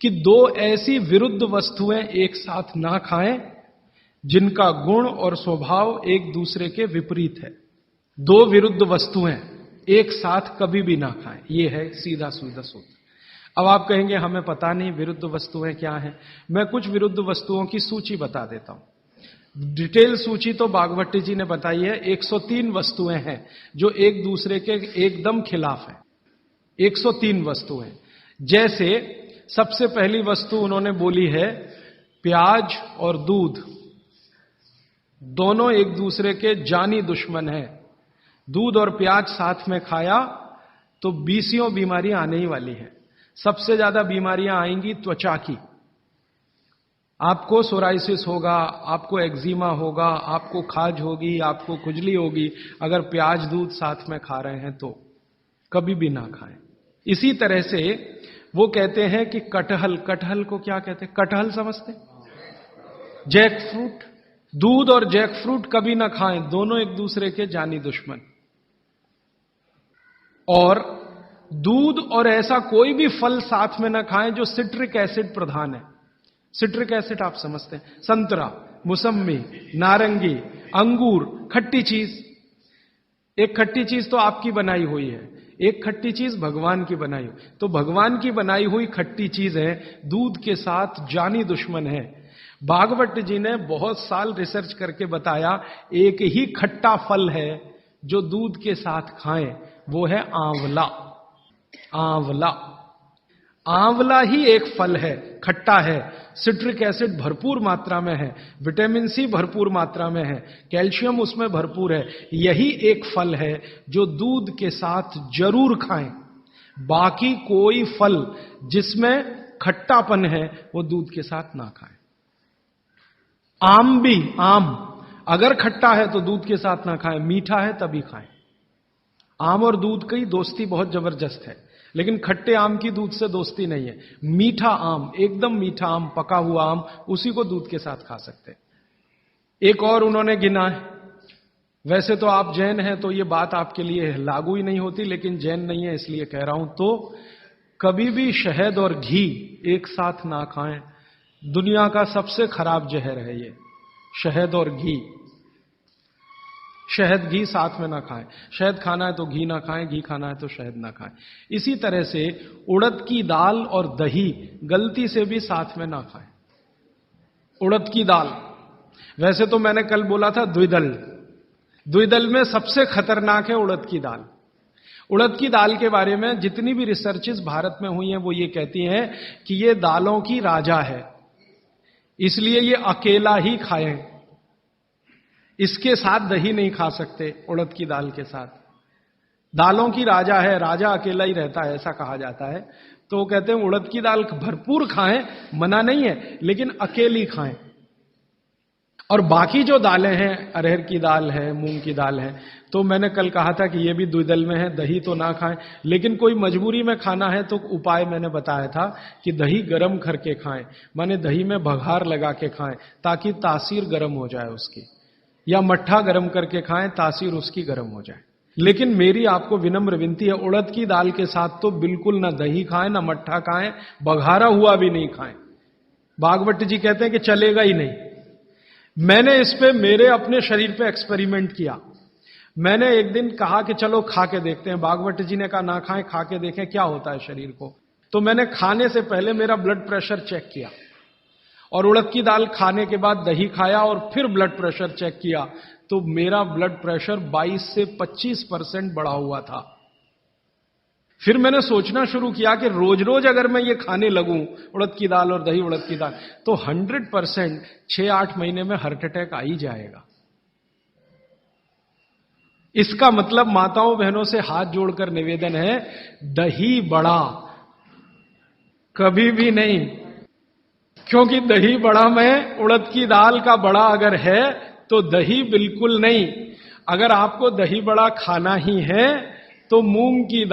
कि दो ऐसी विरुद्ध वस्तुएं एक साथ ना खाएं जिनका गुण और स्वभाव एक दूसरे के विपरीत है। दो विरुद्ध वस्तुएं एक साथ कभी भी ना खाएं, यह है सीधा सीधा सूत्र। अब आप कहेंगे हमें पता नहीं विरुद्ध वस्तुएं क्या हैं। मैं कुछ विरुद्ध वस्तुओं की सूची बता देता हूं। डिटेल सूची तो बागवती जी ने बताई है। 103 वस्तुएं हैं जो एक दूसरे के एकदम खिलाफ हैं। 103 वस्तुएं। जैसे सबसे पहली वस्तु उन्होंने बोली है प्याज और दूध दोनों एक दूसरे के जानी दुश्मन हैं। दूध और प्याज साथ में खाया तो 20 बीमारियां आने ही वाली हैं। सबसे ज्यादा बीमारियां आएंगी त्वचा की। आपको सोराइसिस होगा, आपको एक्जिमा होगा, आपको खाज होगी, आपको खुजली होगी अगर प्याज दूध साथ में खा रहे हैं तो कभी भी ना खाएं। इसी तरह से वो कहते हैं कि कटहल को क्या कहते हैं? कटहल समझते? जैक फ्रूट, दूध और जैक फ्रूट कभी ना खाएं, दोनों एक दूसरे के जानी दुश्मन। और दूध और ऐसा कोई भी फल साथ में ना खाएं जो सिट्रिक एसिड प्रधान है। सिट्रिक एसिड आप समझते हैं? संतरा, मौसम्मी, नारंगी, अंगूर, खट्टी चीज। एक खट्टी चीज तो आपकी बनाई हुई है, एक खट्टी चीज भगवान की बनाई हुई। तो भगवान की बनाई हुई खट्टी चीज है, दूध के साथ जानी दुश्मन है। भागवत जी ने बहुत साल रिसर्च करके बताया एक ही खट्टा फल है जो दूध के साथ खाएं, वो है आंवला। आंवला, आंवला ही एक फल है, खट्टा है, सिट्रिक एसिड भरपूर मात्रा में है, विटामिन सी भरपूर मात्रा में है, कैल्शियम उसमें भरपूर है। यही एक फल है जो दूध के साथ जरूर खाएं। बाकी कोई फल जिसमें खट्टापन है वो दूध के साथ ना खाएं। आम भी, आम अगर खट्टा है तो दूध के साथ ना खाएं, मीठा है तभी खाएं। आम और दूध की दोस्ती बहुत जबरदस्त है, लेकिन खट्टे आम की दूध से दोस्ती नहीं है। मीठा आम, एकदम मीठा आम, पका हुआ आम, उसी को दूध के साथ खा सकते हैं। एक और उन्होंने गिना है, वैसे तो आप जैन हैं तो ये बात आपके लिए लागू ही नहीं होती, लेकिन जैन नहीं है इसलिए कह रहा हूं। तो कभी भी शहद और घी एक साथ ना खाएं। दुनिया का सबसे खराब जहर है ये, शहद और घी। शहद घी साथ में ना खाएं। शहद खाना है तो घी ना खाएं, घी खाना है तो शहद ना खाएं। इसी तरह से उड़द की दाल और दही गलती से भी साथ में ना खाएं। उड़द की दाल, वैसे तो मैंने कल बोला था द्विदल, द्विदल में सबसे खतरनाक है उड़द की दाल। उड़द की दाल के बारे में जितनी भी रिसर्चेस भारत में हुई हैं वो ये कहती हैं कि ये दालों की राजा है, इसलिए ये अकेला ही खाएं। इसके साथ दही नहीं खा सकते, उड़द की दाल के साथ। दालों की राजा है, राजा अकेला ही रहता है ऐसा कहा जाता है। तो वो कहते हैं उड़द की दाल भरपूर खाएं, मना नहीं है, लेकिन अकेली खाएं। और बाकी जो दालें हैं, अरहर की दाल है, मूंग की दाल है, तो मैंने कल कहा था कि ये भी द्विदल में है, दही तो ना खाएं। लेकिन कोई मजबूरी में खाना है तो उपाय मैंने बताया था कि दही गर्म करके खाएं, माने दही में बघार लगा के खाएं ताकि तासीर गर्म हो जाए उसकी, या मट्ठा गर्म करके खाएं तासीर उसकी गर्म हो जाए। लेकिन मेरी आपको विनम्र विनती है, उड़द की दाल के साथ तो बिल्कुल ना दही खाएं, ना मट्ठा खाएं, बघारा हुआ भी नहीं खाएं। भागवत जी कहते हैं कि चलेगा ही नहीं। मैंने इस पे मेरे अपने शरीर पे एक्सपेरिमेंट किया। मैंने एक दिन कहा कि चलो खा के देखते हैं। भागवत जी ने कहा ना खाएं, खा के देखें क्या होता है शरीर को। तो मैंने खाने से पहले मेरा ब्लड प्रेशर चेक किया, और उड़द की दाल खाने के बाद दही खाया और फिर ब्लड प्रेशर चेक किया, तो मेरा ब्लड प्रेशर 22 से 25% बढ़ा हुआ था। फिर मैंने सोचना शुरू किया कि रोज रोज अगर मैं ये खाने लगूं उड़द की दाल और दही उड़द की दाल, तो 100% 6-8 महीने में हार्ट अटैक आ ही जाएगा। इसका मतलब माताओं बहनों से हाथ जोड़कर निवेदन है, दही बड़ा कभी भी नहीं, क्योंकि दही बड़ा में उड़द की दाल का बड़ा अगर है तो दही बिल्कुल नहीं। अगर आपको दही बड़ा खाना ही है तो मूंग की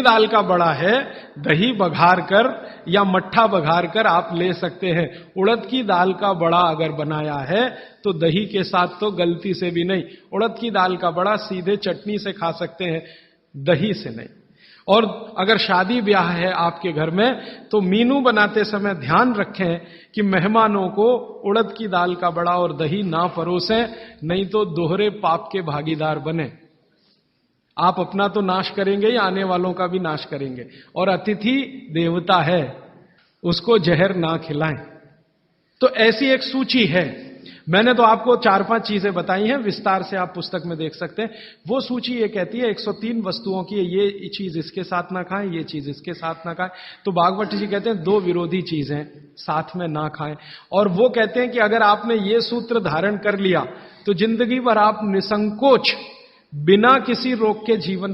दाल का बड़ा है, दही बघार कर या मट्ठा बघार कर आप ले सकते हैं। उड़द की दाल का बड़ा अगर बनाया है तो दही के साथ तो गलती से भी नहीं। उड़द की दाल का बड़ा सीधे चटनी से खा सकते हैं, दही से नहीं। और अगर शादी ब्याह है आपके घर में तो मीनू बनाते समय ध्यान रखें कि मेहमानों को उड़द की दाल का बड़ा और दही ना परोसें, नहीं तो दोहरे पाप के भागीदार बने। आप अपना तो नाश करेंगे ही, आने वालों का भी नाश करेंगे। और अतिथि देवता है, उसको जहर ना खिलाएं। तो ऐसी एक सूची है। मैंने तो आपको 4-5 चीजें बताई हैं, विस्तार से आप पुस्तक में देख सकते हैं। वो सूची ये कहती है 103 वस्तुओं की, ये चीज इसके साथ ना खाएं, ये चीज इसके साथ ना खाएं। तो भागवत जी कहते हैं 2 विरोधी चीजें साथ में ना खाएं। और वो कहते हैं कि अगर आपने ये सूत्र धारण कर लिया तो जिंदगी भर आप निसंकोच बिना किसी रोक के जीवन